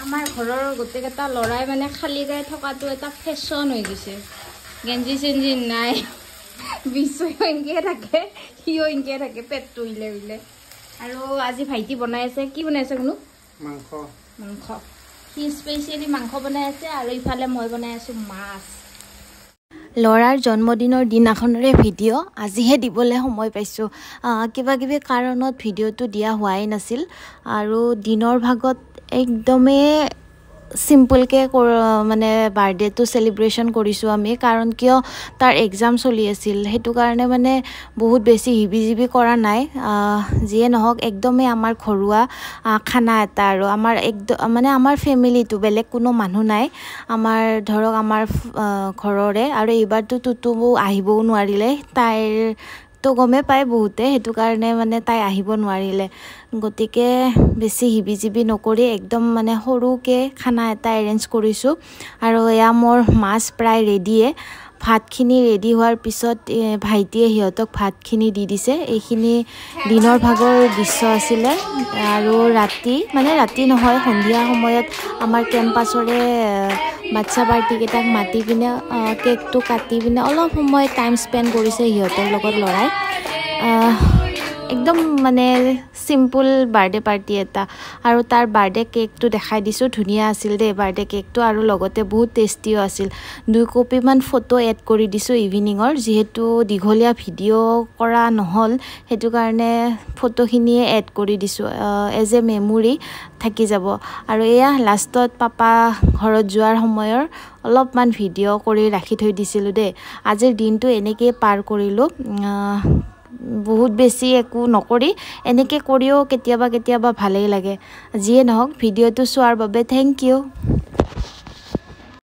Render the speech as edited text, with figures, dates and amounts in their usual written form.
আমাৰ ঘৰৰ গোটেইকেইটা ল'ৰাই মানে খালী গাই থকাটো এটা ফেশ্বন হৈ গৈছে গেঞ্জি চেঞ্জি নাই বিশ্বও এনেকৈ থাকে সিও এনেকৈ থাকে পেটটো উইলে আৰু আজি ভাইটি বনাই আছে কি বনাই আছে কোনো মাংস সি স্পেচিয়েলি মাংস বনাই আছে আৰু ইফালে মই বনাই আছোঁ মাছ ল'ৰাৰ জন্মদিনৰ দিনাখনৰে ভিডিঅ' আজিহে দিবলৈ সময় পাইছোঁ কিবা কিবি কাৰণত ভিডিঅ'টো দিয়া হোৱাই নাছিল আৰু দিনৰ ভাগত একদমেই সিম্পলকৈ মানে বাৰ্থডেটো সেলিব্ৰেশ্যন কৰিছোঁ আমি কাৰণ কিয় তাৰ এক্সাম চলি আছিল সেইটো কাৰণে মানে বহুত বেছি হিবিজিবি কৰা নাই যিয়ে নহওক একদমেই আমাৰ ঘৰুৱা খানা এটা আৰু আমাৰ একদম মানে আমাৰ ফেমিলিটো বেলেগ কোনো মানুহ নাই আমাৰ ধৰক আমাৰ ঘৰৰে আৰু এইবাৰতো টুটুবো আহিবও নোৱাৰিলে তাইৰ তো গমে পায় বহুতে সেইটো কাৰণে মানে তাই আহিব নোৱাৰিলে গতিকে বেছি হিবিজিবি নকৰি একদম মানে সৰুকৈ খানা এটা এৰেঞ্জ কৰিছোঁ আৰু এয়া মোৰ মাছ প্ৰায় ৰেডিয়ে ভাতখিনি ৰেডি হোৱাৰ পিছত ভাইটিয়ে সিহঁতক ভাতখিনি দি দিছে এইখিনি দিনৰ ভাগৰ দৃশ্য আছিলে আৰু ৰাতি নহয় সন্ধিয়া সময়ত আমাৰ কেম্পাছৰে বাচ্চা পাৰ্টিকেইটাক মাতি পিনে কেকটো কাটি পিনে অলপ সময় টাইম স্পেণ্ড কৰিছে সিহঁতৰ লগত ল'ৰাই একদম মানে সিম্পল বাৰ্থডে পাৰ্টি এটা আৰু তাৰ বাৰ্থডে কেকটো দেখাই দিছোঁ ধুনীয়া আছিল দেই বাৰ্থডে কেকটো আৰু লগতে বহুত টেষ্টিও আছিল 2 কপিমান ফটো এড কৰি দিছোঁ ইভিনিঙৰ যিহেতু দীঘলীয়া ভিডিঅ' কৰা নহ'ল সেইটো কাৰণে ফটোখিনিয়ে এড কৰি দিছোঁ এজ এ মেমৰি থাকি যাব আৰু এয়া লাষ্টত পাপা ঘৰত যোৱাৰ সময়ৰ অলপমান ভিডিঅ' কৰি ৰাখি থৈ দিছিলোঁ দেই আজিৰ দিনটো এনেকৈ পাৰ কৰিলোঁ বহুত বেছি একো নকৰি এনেকৈ কৰিও কেতিয়াবা ভালেই লাগে যিয়ে নহওক ভিডিঅ'টো চোৱাৰ বাবে থেংক ইউ